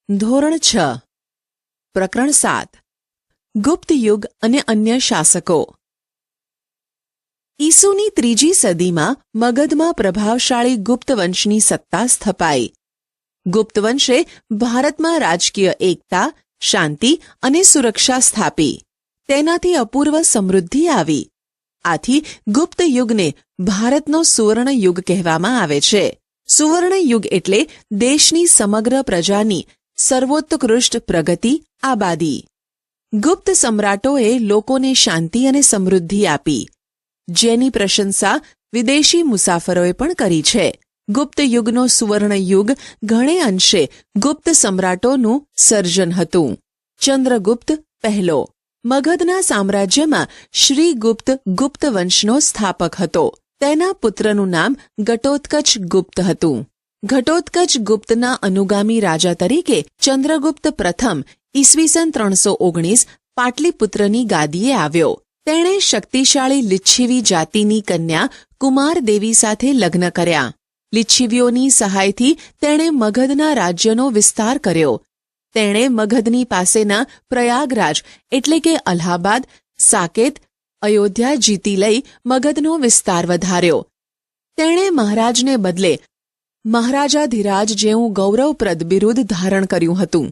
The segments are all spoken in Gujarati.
ધોરણ 6 પ્રકરણ 7 ગુપ્ત યુગ અને અન્ય શાસકો। ઈસુની 3જી સદીમાં મગધમાં પ્રભાવશાળી ગુપ્ત વંશની સત્તા સ્થપાઈ। ગુપ્ત વંશે ભારતમાં રાજકીય એકતા, શાંતિ અને સુરક્ષા સ્થાપી। તેનાથી અપૂર્વ સમૃદ્ધિ આવી। આથી ગુપ્ત યુગને ભારતનો સુવર્ણ યુગ કહેવામાં આવે છે। સુવર્ણ યુગ એટલે દેશની સમગ્ર પ્રજાની સર્વોત્કૃષ્ટ પ્રગતિ, આબાદી। ગુપ્ત સમ્રાટોએ લોકોને શાંતિ અને સમૃદ્ધિ આપી, જેની પ્રશંસા વિદેશી મુસાફરોએ પણ કરી છે। ગુપ્ત યુગનો સુવર્ણ યુગ ઘણે અંશે ગુપ્ત સમ્રાટોનું સર્જન હતું। ચંદ્રગુપ્ત પહેલો મગધના સામ્રાજ્યમાં શ્રીગુપ્ત ગુપ્ત વંશનો સ્થાપક હતો। તેના પુત્રનું નામ ઘટોત્કચ ગુપ્ત હતું। ઘટોત્કચ ગુપ્તના અનુગામી રાજા તરીકે ચંદ્રગુપ્ત પ્રથમ ઈસવીસન 319 પાટલીપુત્રની ગાદીએ આવ્યો। તેણે શક્તિશાળી લિચ્છવી જાતિની કન્યા કુમારદેવી સાથે લગ્ન કર્યા। લિચ્છવીઓની સહાયથી તેણે મગધના રાજ્યનો વિસ્તાર કર્યો। તેણે મગધની પાસેના પ્રયાગરાજ એટલે કે અલ્હાબાદ, સાકેત, અયોધ્યા જીતી લઈ મગધનો વિસ્તાર વધાર્યો। તેણે મહારાજને બદલે મહારાજાધિરાજ જેવું ગૌરવપ્રદ બિરુદ ધારણ કર્યું હતું।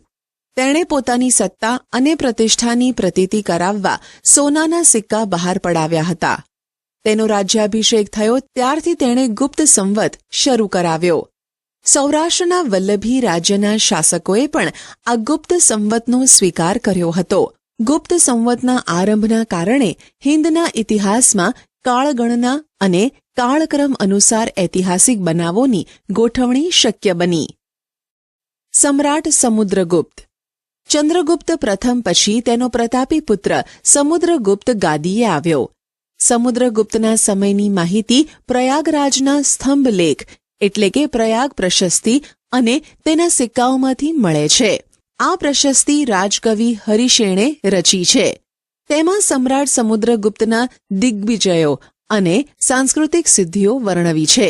તેણે પોતાની સત્તા અને પ્રતિષ્ઠાની પ્રતીતિ કરાવવા સોનાના સિક્કા બહાર પડાવ્યા હતા। તેનો રાજ્યાભિષેક થયો ત્યારથી તેણે ગુપ્ત સંવત શરૂ કરાવ્યો। સૌરાષ્ટ્રના વલ્લભી રાજ્યના શાસકોએ પણ આ ગુપ્ત સંવતનો સ્વીકાર કર્યો હતો। ગુપ્ત સંવતના આરંભના કારણે હિંદના ઇતિહાસમાં કાળગણના અને કાળક્રમ અનુસાર ઐતિહાસિક બનાવોની ગોઠવણી શક્ય બની। સમ્રાટ સમુદ્રગુપ્ત ચંદ્રગુપ્ત પ્રથમ પછી તેનો પ્રતાપી પુત્ર સમુદ્રગુપ્ત ગાદીએ આવ્યો। સમુદ્રગુપ્તના સમયની માહિતી પ્રયાગરાજના સ્તંભલેખ એટલે કે પ્રયાગ પ્રશસ્તિ અને તેના સિક્કાઓમાંથી મળે છે। આ પ્રશસ્તિ રાજકવિ હરિશેણે રચી છે। તેમાં સમ્રાટ સમુદ્રગુપ્તના દિગ્વિજયો અને સાંસ્કૃતિક સિદ્ધિઓ વર્ણવી છે।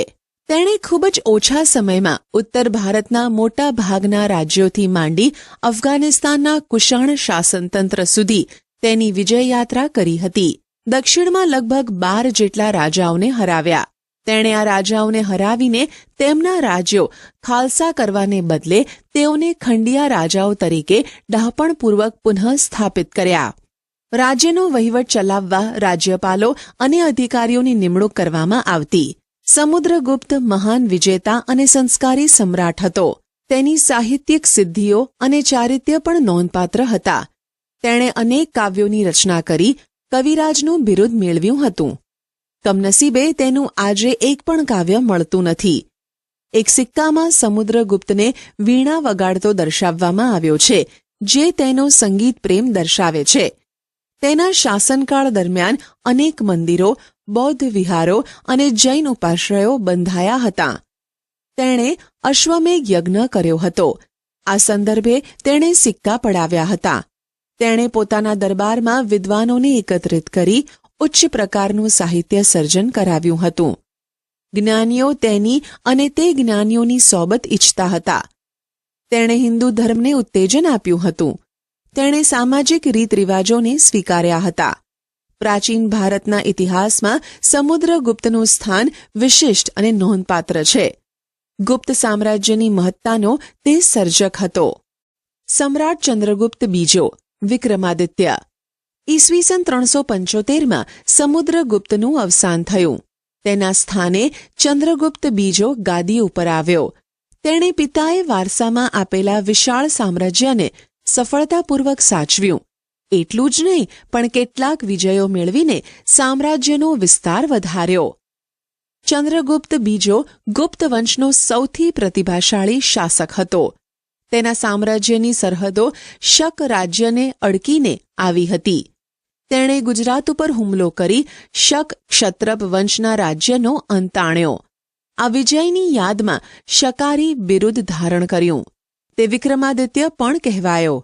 તેણે ખૂબ જ ઓછા સમયમાં ઉત્તર ભારતના મોટા ભાગના રાજ્યોથી માંડી અફઘાનિસ્તાનના કુષાણ શાસનતંત્ર સુધી તેની વિજયયાત્રા કરી હતી। દક્ષિણમાં લગભગ 12 જેટલા રાજાઓને હરાવ્યા। તેણે આ રાજાઓને હરાવીને તેમના રાજ્યો ખાલસા કરવાને બદલે તેઓને ખંડિયા રાજાઓ તરીકે ડહાપણપૂર્વક પુનઃ સ્થાપિત કર્યા। રાજ્યનો વહીવટ ચલાવવા રાજ્યપાલો અને અધિકારીઓની નિમણૂક કરવામાં આવતી। સમુદ્રગુપ્ત મહાન વિજેતા અને સંસ્કારી સમ્રાટ હતો। તેની સાહિત્યિક સિદ્ધિઓ અને ચારિત્ર્ય પણ નોંધપાત્ર હતા। તેણે અનેક કાવ્યોની રચના કરી કવિરાજનું બિરુદ મેળવ્યું હતું। કમનસીબે તેનું આજે એક પણ કાવ્ય મળતું નથી। એક સિક્કામાં સમુદ્રગુપ્તને વીણા વગાડતો દર્શાવવામાં આવ્યો છે, જે તેનો સંગીત પ્રેમ દર્શાવે છે। તેના શાસનકાળ દરમિયાન અનેક મંદિરો, બૌદ્ધ વિહારો અને જૈન ઉપાશ્રયો બંધાયા હતા। તેણે અશ્વમેઘ યજ્ઞ કર્યો હતો। આ સંદર્ભે તેણે સિક્કા પડાવ્યા હતા। તેણે પોતાના દરબારમાં વિદ્વાનોને એકત્રિત કરી ઉચ્ચ પ્રકારનું સાહિત્ય સર્જન કરાવ્યું હતું। જ્ઞાનીઓ તેની અને તે જ્ઞાનીઓની સોબત ઈચ્છતા હતા। તેણે હિન્દુ ધર્મને ઉત્તેજન આપ્યું હતું। તેણે સામાજિક રીતરિવાજોને સ્વીકાર્યા હતા। પ્રાચીન ભારતના ઇતિહાસમાં સમુદ્રગુપ્તનું સ્થાન વિશિષ્ટ અને નોંધપાત્ર છે। ગુપ્ત સામ્રાજ્યની મહત્તાનો તે સર્જક હતો। સમ્રાટ ચંદ્રગુપ્ત બીજો વિક્રમાદિત્ય ઈસવીસન 375માં સમુદ્રગુપ્તનું અવસાન થયું। તેના સ્થાને ચંદ્રગુપ્ત બીજો ગાદી ઉપર આવ્યો। તેણે પિતાએ વારસામાં આપેલા વિશાળ સામ્રાજ્યને સફળતાપૂર્વક સાચવ્યું। એટલું જ નહીં, પણ કેટલાક વિજયો મેળવીને સામ્રાજ્યનો વિસ્તાર વધાર્યો। ચંદ્રગુપ્ત બીજો ગુપ્ત વંશનો સૌથી પ્રતિભાશાળી શાસક હતો। તેના સામ્રાજ્યની સરહદો શક રાજ્યને અડકીને આવી હતી। તેણે ગુજરાત ઉપર હુમલો કરી શક ક્ષત્રપ વંશના રાજ્યનો અંત આણ્યો। આ વિજયની યાદમાં શકારી બિરુદ ધારણ કર્યું। તે વિક્રમાદિત્ય પણ કહેવાયો।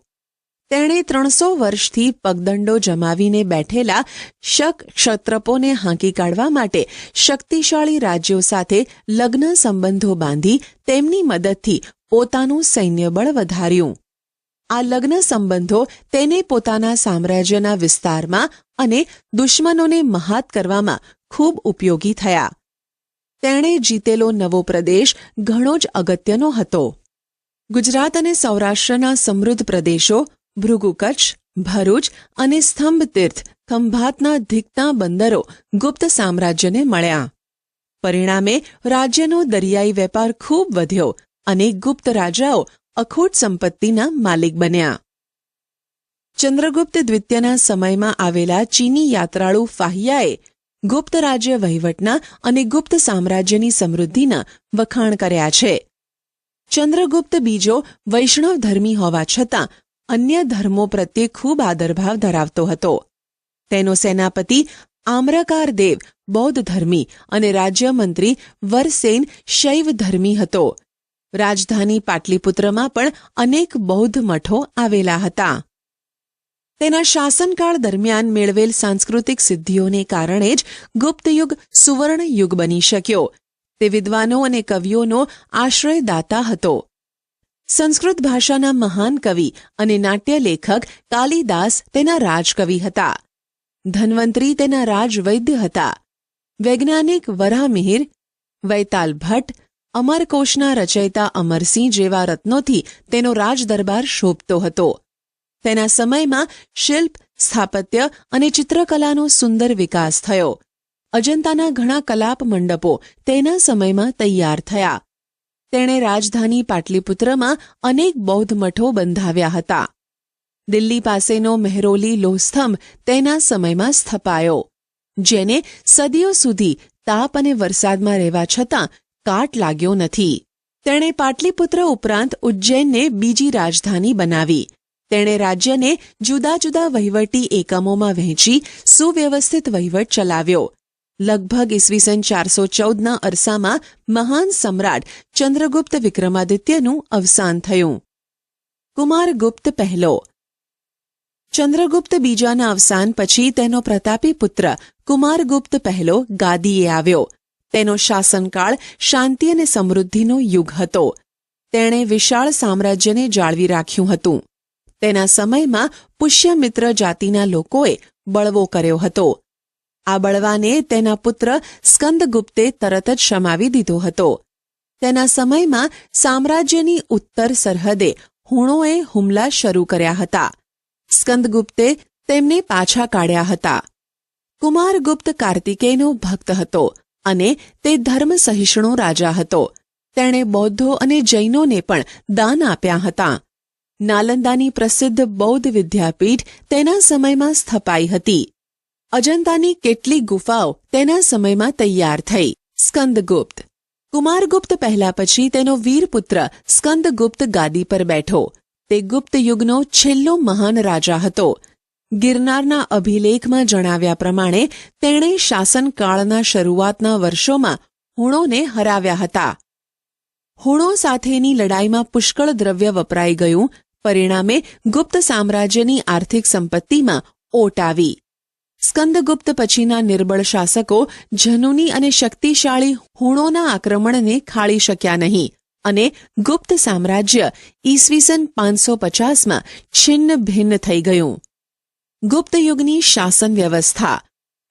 તેણે 300 વર્ષથી પગદંડો જમાવીને બેઠેલા શક ક્ષત્રપોને હાંકી કાઢવા માટે શક્તિશાળી રાજ્યો સાથે લગ્ન સંબંધો બાંધી તેમની મદદથી પોતાનું સૈન્યબળ વધાર્યું। આ લગ્ન સંબંધો તેને પોતાના સામ્રાજ્યના વિસ્તારમાં અને દુશ્મનોને મહાત કરવામાં ખૂબ ઉપયોગી થયા. તેણે જીતેલો નવો પ્રદેશ ઘણો જ અગત્યનો હતો. ગુજરાત અને સૌરાષ્ટ્રના સમૃદ્ધ પ્રદેશો ભૃગુ કચ્છ, ભરૂચ અને સ્તંભ તીર્થ ખંભાતના ધીકતા બંદરો ગુપ્ત સામ્રાજ્યને મળ્યા. પરિણામે રાજ્યનો દરિયાઈ વેપાર ખૂબ વધ્યો અને ગુપ્ત રાજાઓ અખૂટ સંપત્તિના માલિક બન્યા. ચંદ્રગુપ્ત દ્વિતીયના સમયમાં આવેલા ચીની યાત્રાળુ ફાહિયાએ ગુપ્ત રાજ્ય વહીવટના અને ગુપ્ત સામ્રાજ્યની સમૃદ્ધિના વખાણ કર્યા છે. ચંદ્રગુપ્ત બીજો વૈષ્ણવ ધર્મી હોવા છતાં અન્ય ધર્મો પ્રત્યે ખૂબ આદરભાવ ધરાવતો હતો. તેનો સેનાપતિ આમ્રકાર દેવ બૌદ્ધ ધર્મી અને રાજ્યમંત્રી વરસેન શૈવ ધર્મી હતો. રાજધાની પાટલીપુત્રમાં પણ અનેક બૌદ્ધ મઠો આવેલા હતા. તેના શાસનકાળ દરમિયાન મેળવેલ સાંસ્કૃતિક સિદ્ધિઓને કારણે જ ગુપ્તયુગ સુવર્ણ યુગ બની શક્યો. તે વિદ્વાનો અને કવિઓનો આશ્રયદાતા હતો. સંસ્કૃત ભાષાના મહાન કવિ અને નાટ્યલેખક કાલિદાસ તેના રાજકવિ હતા. ધન્વંતરી તેના રાજવૈદ્ય હતા. વૈજ્ઞાનિક વરાહમિહિર, વૈતાલ ભટ્ટ, અમરકોશના રચયિતા અમરસિંહ જેવા રત્નોથી તેનો રાજદરબાર શોભતો હતો. તેના સમયમાં શિલ્પ, સ્થાપત્ય અને ચિત્રકલાનો સુંદર વિકાસ થયો. અજંતાના ઘણા કલાપ મંડપો તેના સમયમાં તૈયાર થયા. તેણે રાજધાની પાટલીપુત્રમાં અનેક બૌદ્ધ મઠો બંધાવ્યા હતા. દિલ્હી પાસેનો મહેરોલી લોહસ્તંભ તેના સમયમાં સ્થપાયો, જેને સદીઓ સુધી તાપ અને વરસાદમાં રહેવા છતાં કાટ લાગ્યો નથી. તેણે પાટલીપુત્ર ઉપરાંત ઉજ્જૈનને બીજી રાજધાની બનાવી. તેણે રાજ્યને જુદા જુદા વહીવટી એકમોમાં વહેંચી સુવ્યવસ્થિત વહીવટ ચલાવ્યો. લગભગ ઈસવીસન 414ના અરસામાં મહાન સમ્રાટ ચંદ્રગુપ્ત વિક્રમાદિત્યનું અવસાન થયું. કુમારગુપ્ત પહેલો. ચંદ્રગુપ્ત બીજાના અવસાન પછી તેનો પ્રતાપી પુત્ર કુમારગુપ્ત પહેલો ગાદીએ આવ્યો. તેનો શાસનકાળ શાંતિ અને સમૃદ્ધિનો યુગ હતો. તેણે વિશાળ સામ્રાજ્યને જાળવી રાખ્યું હતું. તેના સમયમાં પુષ્યમિત્ર જાતિના લોકોએ બળવો કર્યો હતો. આ બળવાને તેના પુત્ર સ્કંદગુપ્તે તરત જ શમાવી દીધો હતો. તેના સમયમાં સામ્રાજ્યની ઉત્તર સરહદે હુણોએ હુમલા શરૂ કર્યા હતા. સ્કંદગુપ્તે તેમને પાછા કાઢ્યા હતા. કુમારગુપ્ત કાર્તિકેયનો ભક્ત હતો અને તે ધર્મ સહિષ્ણુ રાજા હતો. તેણે બૌદ્ધો અને જૈનોને પણ દાન આપ્યા હતા. નાલંદાની પ્રસિદ્ધ બૌદ્ધ વિદ્યાપીઠ તેના સમયમાં સ્થપાઈ હતી. અજંતાની કેટલીક ગુફાઓ તેના સમયમાં તૈયાર થઈ. સ્કંદગુપ્ત. કુમારગુપ્ત પહેલા પછી તેનો વીરપુત્ર સ્કંદગુપ્ત ગાદી પર બેઠો. તે ગુપ્ત યુગનો છેલ્લો મહાન રાજા હતો. ગિરનારના અભિલેખમાં જણાવ્યા પ્રમાણે તેણે શાસનકાળના શરૂઆતના વર્ષોમાં હુણોને હરાવ્યા હતા. હુણો સાથેની લડાઈમાં પુષ્કળ દ્રવ્ય વપરાઈ ગયું. પરિણામે ગુપ્ત સામ્રાજ્યની આર્થિક સંપત્તિમાં ઓટ આવી. સ્કંદગુપ્ત પછીના નિર્બળ શાસકો જનુની અને શક્તિશાળી હુણોના આક્રમણને ખાળી શક્યા નહીં અને ગુપ્ત સામ્રાજ્ય ઈસવીસન 550માં છિન્ન ભિન્ન થઈ ગયું. ગુપ્ત યુગની શાસન વ્યવસ્થા.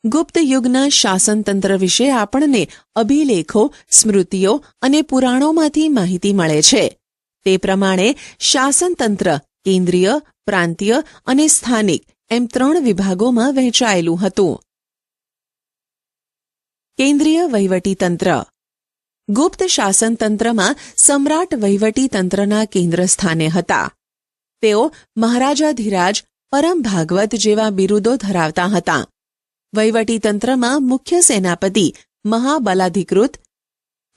ગુપ્ત યુગના શાસનતંત્ર વિશે આપણને અભિલેખો, સ્મૃતિઓ અને પુરાણોમાંથી માહિતી મળે છે. તે પ્રમાણે શાસનતંત્ર કેન્દ્રીય, પ્રાંતીય અને સ્થાનિક એમ 3 વિભાગોમાં વહેંચાયેલું હતું. કેન્દ્રીય વહીવટીતંત્ર. ગુપ્ત શાસનતંત્રમાં સમ્રાટ વહીવટીતંત્રના કેન્દ્ર સ્થાને હતા. તેઓ મહારાજાધિરાજ, પરમ ભાગવત જેવા બિરુદો ધરાવતા હતા. વહીવટીતંત્રમાં મુખ્ય સેનાપતિ મહાબલાધિકૃત,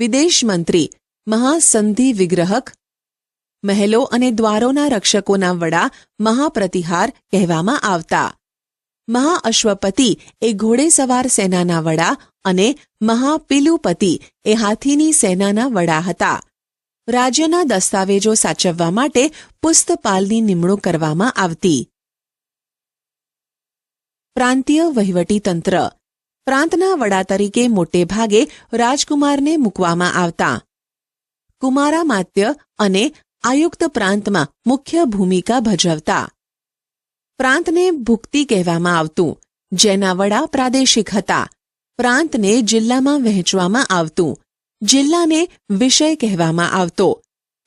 વિદેશ મંત્રી મહાસંધિ વિગ્રહક, મહેલો અને દ્વારોના રક્ષકોના વડા મહાપ્રતિહાર કહેવામાં આવતા. મહાઅશ્વપતિ એ ઘોડેસવાર સેનાના વડા અને મહાપિલુપતિ એ હાથીની સેનાના વડા હતા. રાજ્યના દસ્તાવેજો સાચવવા માટે પુસ્તપાલની નિમણૂક કરવામાં આવતી. પ્રાંતીય વહીવટીતંત્ર. પ્રાંતના વડા તરીકે મોટે ભાગે રાજકુમારને મૂકવામાં આવતા. કુમારામાત્ય અને આયુક્ત પ્રાંતમાં મુખ્ય ભૂમિકા ભજવતા. પ્રાંતને ભુક્તિ કહેવામાં આવતું, જેના વડા પ્રાદેશિક હતા. પ્રાંતને જિલ્લામાં વહેંચવામાં આવતું. જિલ્લાને વિષય કહેવામાં આવતો.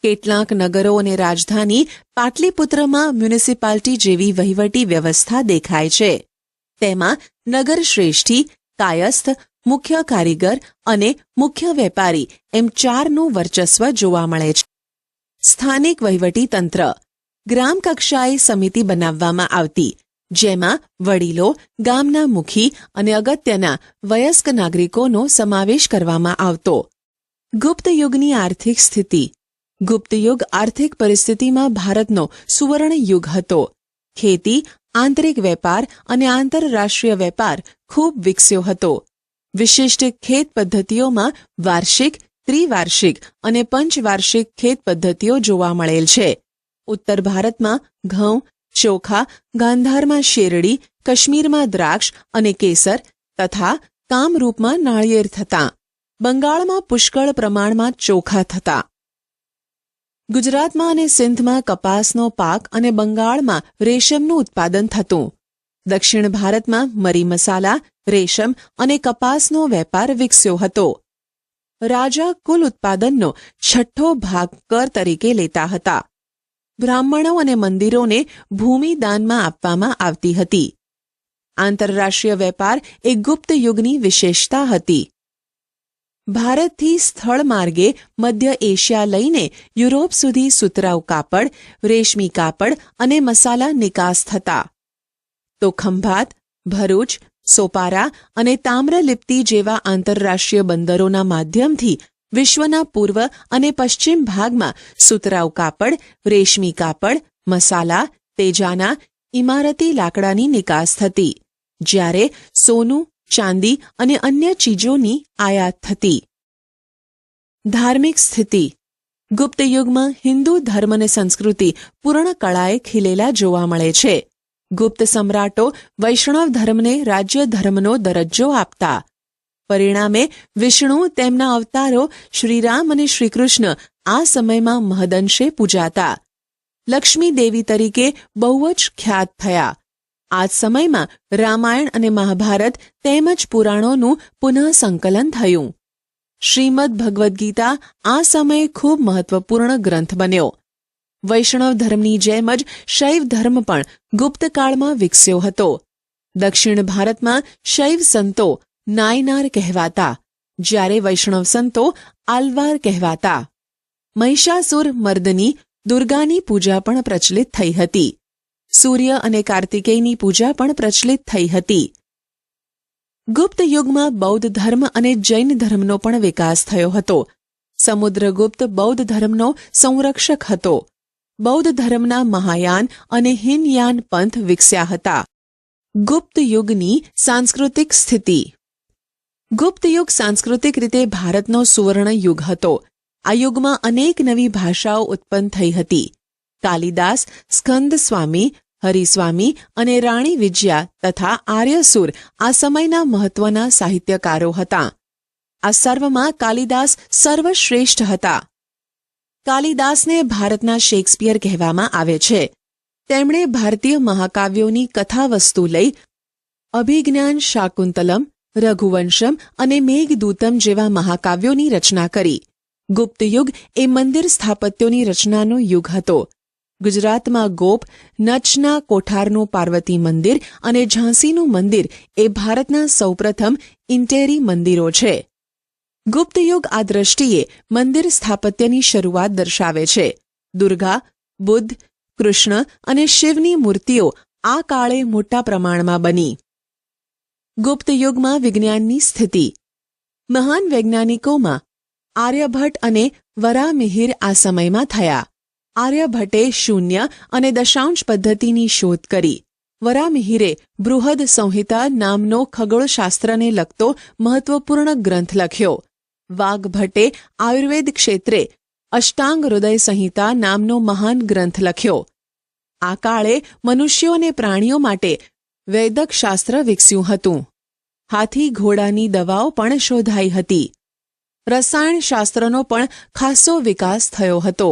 કેટલાક નગરો અને રાજધાની પાટલીપુત્રમાં મ્યુનિસિપાલિટી જેવી વહીવટી વ્યવસ્થા દેખાય છે. તેમાં નગર શ્રેષ્ઠી, કાયસ્થ, મુખ્ય કારીગર અને મુખ્ય વેપારી એમ 4નું વર્ચસ્વ જોવા મળે છે. સ્થાનિક વહીવટી તંત્ર. ગ્રામ કક્ષાએ સમિતિ બનાવવામાં આવતી, જેમાં વડીલો, ગામના મુખી અને અગત્યના વયસ્ક નાગરિકોનો સમાવેશ કરવામાં આવતો. ગુપ્ત યુગની આર્થિક સ્થિતિ. ગુપ્ત યુગ આર્થિક પરિસ્થિતિમાં ભારતનો સુવર્ણ યુગ હતો. ખેતી, આંતરિક વેપાર અને આંતરરાષ્ટ્રીય વેપાર ખૂબ વિકસ્યો હતો. વિશિષ્ટ ખેત પદ્ધતિઓમાં વાર્ષિક, ત્રિવાર્ષિક અને પંચવાર્ષિક ખેત પદ્ધતિઓ જોવા મળેલ છે. ઉત્તર ભારતમાં ઘઉં, ચોખા, ગાંધારમાં શેરડી, કાશ્મીરમાં દ્રાક્ષ અને કેસર તથા કામરૂપમાં નાળિયેર થતાં. બંગાળમાં પુષ્કળ પ્રમાણમાં ચોખા થતા. ગુજરાતમાં અને સિંધમાં કપાસનો પાક અને બંગાળમાં રેશમનું ઉત્પાદન થતું. દક્ષિણ ભારતમાં મરી મસાલા, રેશમ અને કપાસનો વેપાર વિકસ્યો હતો. રાજા કુલ ઉત્પાદનનો 6ઠ્ઠો ભાગ કર તરીકે લેતા હતા. બ્રાહ્મણો અને મંદિરોને ભૂમિ દાનમાં આપવામાં આવતી હતી. આંતરરાષ્ટ્રીય વેપાર એ ગુપ્ત યુગની વિશેષતા હતી. ભારતથી સ્થળ માર્ગે મધ્ય એશિયા લઈને યુરોપ સુધી સુતરાઉ કાપડ, રેશમી કાપડ અને મસાલા નિકાસ થતા. તો ખંભાત, ભરૂચ, સોપારા અને તામ્રલિપ્તિ જેવા આંતરરાષ્ટ્રીય બંદરોના માધ્યમથી વિશ્વના પૂર્વ અને પશ્ચિમ ભાગમાં સુતરાઉ કાપડ, રેશમી કાપડ, મસાલા, તેજાના, ઇમારતી લાકડાની નિકાસ થતી, જ્યારે સોનું, ચાંદી અને અન્ય ચીજોની આયાત થતી. ધાર્મિક સ્થિતિ. ગુપ્ત યુગમાં હિન્દુ ધર્મ અને સંસ્કૃતિ પૂર્ણ કળાએ ખીલેલા જોવા મળે છે. ગુપ્ત સમ્રાટો વૈષ્ણવ ધર્મને રાજ્ય ધર્મનો દરજ્જો આપતા. પરિણામે વિષ્ણુ, તેમના અવતારો શ્રીરામ અને શ્રીકૃષ્ણ આ સમયમાં મહદંશે પૂજાતા. લક્ષ્મી દેવી તરીકે બહુ જ ખ્યાત થયા. આ સમયમાં રામાયણ અને મહાભારત તેમજ પુરાણોનું પુનઃસંકલન થયું. શ્રીમદ ભગવદ્ ગીતા આ સમયે ખૂબ મહત્વપૂર્ણ ગ્રંથ બન્યો. વૈષ્ણવ ધર્મની જેમ જ શૈવ ધર્મ પણ ગુપ્તકાળમાં વિકસ્યો હતો. દક્ષિણ ભારતમાં શૈવ સંતો નાયનાર કહેવાતા, જ્યારે વૈષ્ણવ સંતો આલ્વાર કહેવાતા. મહિષાસુર મર્દની દુર્ગાની પૂજા પણ પ્રચલિત થઈ હતી. સૂર્ય અને કાર્તિકેયની પૂજા પણ પ્રચલિત થઈ હતી. ગુપ્ત યુગમાં બૌદ્ધ ધર્મ અને જૈન ધર્મનો પણ વિકાસ થયો હતો. સમુદ્રગુપ્ત બૌદ્ધ ધર્મનો સંરક્ષક હતો. બૌદ્ધ ધર્મના મહાયાન અને હિનયાન પંથ વિકસ્યા હતા. ગુપ્ત યુગની સાંસ્કૃતિક સ્થિતિ. ગુપ્ત યુગ સાંસ્કૃતિક રીતે ભારતનો સુવર્ણ યુગ હતો. આ યુગમાં અનેક નવી ભાષાઓ ઉત્પન્ન થઈ હતી. કાલિદાસ, સ્કંદ સ્વામી, હરિસ્વામી અને રાણી વિજયા તથા આર્યસુર આ સમયના મહત્વના સાહિત્યકારો હતા. આ સર્વમાં કાલિદાસ સર્વશ્રેષ્ઠ હતા. કાલિદાસને ભારતના શેક્સપિયર કહેવામાં આવે છે. તેમણે ભારતીય મહાકાવ્યોની કથાવસ્તુ લઈ અભિજ્ઞાન શાકુંતલમ, રઘુવંશમ અને મેઘદૂતમ જેવા મહાકાવ્યોની રચના કરી. ગુપ્ત યુગ એ મંદિર સ્થાપત્યોની રચનાનો યુગ હતો. ગુજરાતમાં ગોપ, નચના કોઠારનું પાર્વતી મંદિર અને ઝાંસીનું મંદિર એ ભારતના સૌપ્રથમ ઇન્ટેરી મંદિરો છે. ગુપ્ત યુગ આ દ્રષ્ટિએ મંદિર સ્થાપત્યની શરૂઆત દર્શાવે છે. દુર્ગા, બુદ્ધ, કૃષ્ણ અને શિવની મૂર્તિઓ આ કાળે મોટા પ્રમાણમાં બની. ગુપ્ત યુગમાં વિજ્ઞાનની સ્થિતિ. મહાન વૈજ્ઞાનિકોમાં આર્યભટ્ટ અને વરામિહિર આ સમયમાં થયા. આર્યભટ્ટે શૂન્ય અને દશાંશ પદ્ધતિની શોધ કરી. વરામિહિરે બૃહદ સંહિતા નામનો ખગોળશાસ્ત્રને લગતો મહત્વપૂર્ણ ગ્રંથ લખ્યો. વાઘભટ્ટે આયુર્વેદ ક્ષેત્રે અષ્ટાંગ હૃદય સંહિતા નામનો મહાન ગ્રંથ લખ્યો. આ કાળે મનુષ્યો અને પ્રાણીઓ માટે વૈદક શાસ્ત્ર વિકસ્યું હતું. હાથી ઘોડાની દવાઓ પણ શોધાઈ હતી. રસાયણશાસ્ત્રનો પણ ખાસો વિકાસ થયો હતો.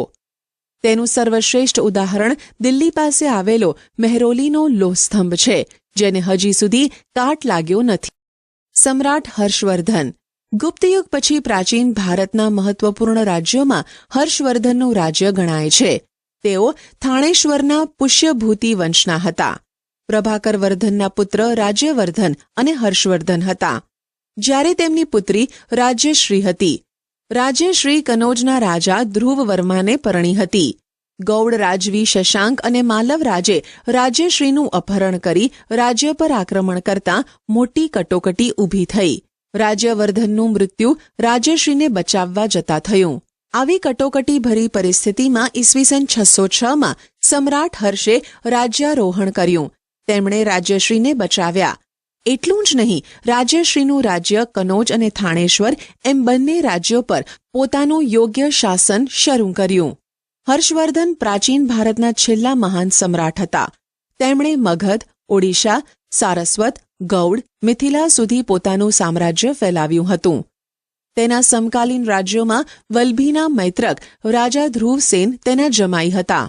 તેનું સર્વશ્રેષ્ઠ ઉદાહરણ દિલ્હી પાસે આવેલો મહેરોલીનો લોહસ્તંભ છે, જેને હજી સુધી કાટ લાગ્યો નથી. સમ્રાટ હર્ષવર્ધન. ગુપ્તયુગ પછી પ્રાચીન ભારતના મહત્વપૂર્ણ રાજ્યોમાં હર્ષવર્ધનનું રાજ્ય ગણાય છે. તેઓ થાણેશ્વરના પુષ્યભૂતિ વંશના હતા. પ્રભાકર વર્ધનના પુત્ર રાજ્યવર્ધન અને હર્ષવર્ધન હતા, જ્યારે તેમની પુત્રી રાજ્યશ્રી હતી. રાજ્યશ્રી કનોજના રાજા ધ્રુવવર્માને પરણી હતી. ગૌડ રાજવી શશાંક અને માલવ રાજે રાજ્યશ્રીનું અપહરણ કરી રાજ્ય પર આક્રમણ કરતા મોટી કટોકટી ઊભી થઈ. રાજ્યવર્ધનનું મૃત્યુ રાજ્યશ્રીને બચાવવા જતા થયું. આવી કટોકટીભરી પરિસ્થિતિમાં ઈસવીસન 606માં સમ્રાટ હર્ષે રાજ્યારોહણ કર્યું. તેમણે રાજ્યશ્રીને બચાવ્યા. એટલું જ નહીં, રાજ્યશ્રીનું રાજ્ય કનોજ અને થાણેશ્વર એમ બંને રાજ્યો પર પોતાનું યોગ્ય શાસન શરૂ કર્યું. હર્ષવર્ધન પ્રાચીન ભારતના છેલ્લા મહાન સમ્રાટ હતા. તેમણે મગધ, ઓડિશા, સારસ્વત, ગૌડ, મિથિલા સુધી પોતાનું સામ્રાજ્ય ફેલાવ્યું હતું. તેના સમકાલીન રાજ્યોમાં વલ્ભીના મૈત્રક રાજા ધ્રુવસેન તેના જમાઈ હતા.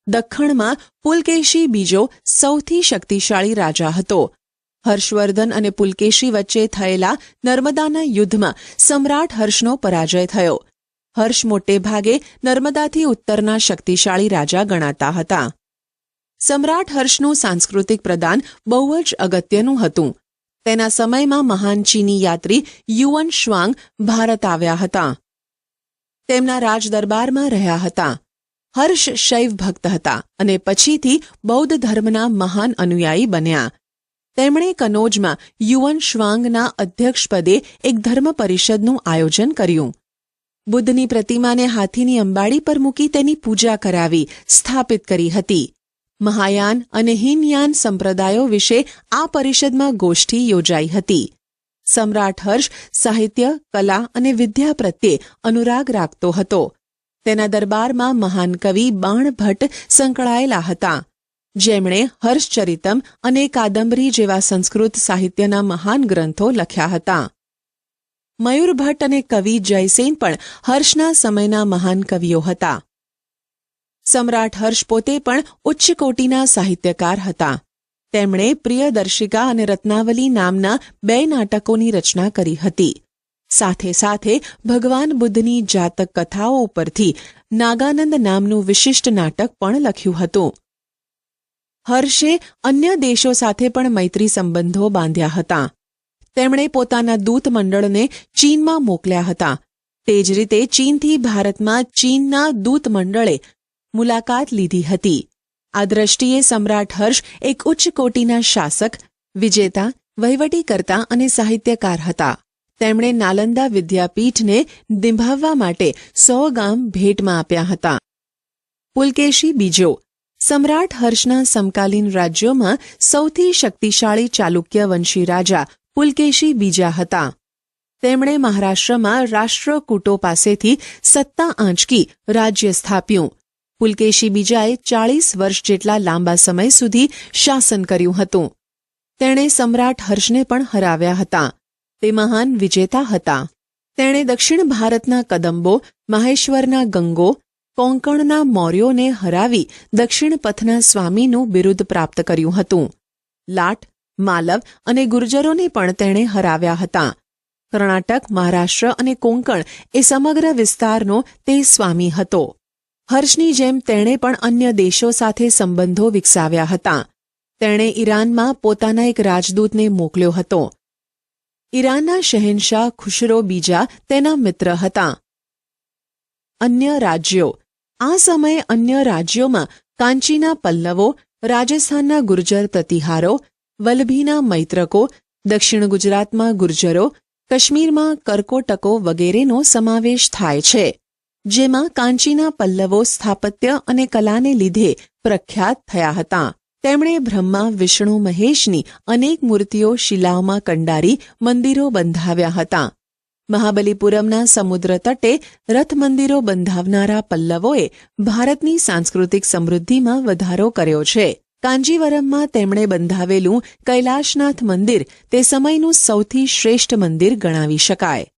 દખ્ખણમાં પુલકેશી બીજો સૌથી શક્તિશાળી રાજા હતો. હર્ષવર્ધન અને પુલકેશી વચ્ચે થયેલા નર્મદાના યુદ્ધમાં સમ્રાટ હર્ષનો પરાજય થયો. હર્ષ મોટે ભાગે નર્મદાથી ઉત્તરના શક્તિશાળી રાજા ગણાતા હતા. સમ્રાટ હર્ષનું સાંસ્કૃતિક પ્રદાન બહુ જ અગત્યનું હતું. તેના સમયમાં મહાન ચીની યાત્રી યુઅન શ્વાંગ ભારત આવ્યા હતા. તેમના રાજદરબારમાં રહ્યા હતા. હર્ષ શૈવ ભક્ત હતા અને પછીથી બૌદ્ધ ધર્મના મહાન અનુયાયી બન્યા. તેમણે કનોજમાં યુઅન શ્વાંગના અધ્યક્ષપદે એક ધર્મ પરિષદનું આયોજન કર્યું. બુદ્ધની પ્રતિમાને હાથીની અંબાડી પર મૂકી તેની પૂજા કરાવી સ્થાપિત કરી હતી. મહાયાન અને હીનયાન સંપ્રદાયો વિશે આ પરિષદમાં ગોષ્ઠી યોજાઈ હતી. સમ્રાટ હર્ષ સાહિત્ય, કલા અને વિદ્યા પ્રત્યે અનુરાગ રાખતો હતો. તેના દરબારમાં મહાન કવિ બાણભટ્ટ સંકળાયેલા હતા, જેમણે હર્ષચરિતમ અને કાદંબરી જેવા સંસ્કૃત સાહિત્યના મહાન ગ્રંથો લખ્યા હતા. મયુરભટ્ટ અને કવિ જયસેન પણ હર્ષના સમયના મહાન કવિઓ હતા. સમ્રાટ હર્ષ પોતે પણ ઉચ્ચ કોટીના સાહિત્યકાર હતા. તેમણે પ્રિયદર્શિકા અને રત્નાવલી નામના 2 નાટકોની રચના કરી હતી. સાથે સાથે ભગવાન બુદ્ધની જાતક કથાઓ ઉપરથી નાગાનંદ નામનું વિશિષ્ટ નાટક પણ લખ્યું હતું. હર્ષે અન્ય દેશો સાથે પણ મૈત્રી સંબંધો બાંધ્યા હતા. તેમણે પોતાના દૂત મંડળને ચીનમાં મોકલ્યા હતા. તે જ રીતે ચીનથી ભારતમાં ચીનના દૂત મંડળે મુલાકાત લીધી હતી. આ દ્રષ્ટિએ સમ્રાટ હર્ષ એક ઉચ્ચ કોટીના શાસક, વિજેતા, વહીવટીકર્તા અને સાહિત્યકાર હતા. તેમણે નાલંદા વિદ્યાપીઠને નિભાવવા માટે 100 ગામ ભેટમાં આપ્યા હતા. પુલકેશી બીજો. સમ્રાટ હર્ષના સમકાલીન રાજ્યોમાં સૌથી શક્તિશાળી ચાલુક્ય વંશી રાજા પુલકેશી બીજા હતા. તેમણે મહારાષ્ટ્રમાં રાષ્ટ્રકૂટો પાસેથી સત્તા આંચકી રાજ્ય સ્થાપ્યું. પુલકેશી બીજાએ 40 વર્ષ જેટલા લાંબા સમય સુધી શાસન કર્યું હતું. તેણે સમ્રાટ હર્ષને પણ હરાવ્યા હતા. તે મહાન વિજેતા હતા. તેણે દક્ષિણ ભારતના કદંબો, માહેશ્વરના ગંગો, કોંકણના મૌર્યોને હરાવી દક્ષિણ પથના સ્વામીનું બિરુદ પ્રાપ્ત કર્યું હતું. લાટ, માલવ અને ગુર્જરોને પણ તેણે હરાવ્યા હતા. કર્ણાટક, મહારાષ્ટ્ર અને કોંકણ એ સમગ્ર વિસ્તારનો તે સ્વામી હતો. હર્ષની જેમ તેણે પણ અન્ય દેશો સાથે સંબંધો વિકસાવ્યા હતા. તેણે ઈરાનમાં પોતાના એક રાજદૂતને મોકલ્યો હતો. ઈરાનના શહેનશાહ ખુશરો બીજા તેના મિત્ર હતા. અન્ય રાજ્યો. આ સમયે અન્ય રાજ્યોમાં કાંચીના પલ્લવો, રાજસ્થાનના ગુર્જર પ્રતિહારો, વલ્લભીના મૈત્રકો, દક્ષિણ ગુજરાતમાં ગુર્જરો, કાશ્મીરમાં કરકોટકો વગેરેનો સમાવેશ થાય છે, જેમાં કાંચીના પલ્લવો સ્થાપત્ય અને કલાને લીધે પ્રખ્યાત થયા હતા. તેમણે બ્રહ્મા, વિષ્ણુ, મહેશની અનેક મૂર્તિઓ શિલાઓમાં કંડારી મંદિરો બંધાવ્યા હતા. મહાબલીપુરમના સમુદ્ર તટે રથ મંદિરો બંધાવનારા પલ્લવોએ ભારતની સાંસ્કૃતિક સમૃદ્ધિમાં વધારો કર્યો છે. કાંજીવરમમાં તેમણે બંધાવેલું કૈલાશનાથ મંદિર તે સમયનું સૌથી શ્રેષ્ઠ મંદિર ગણાવી શકાય.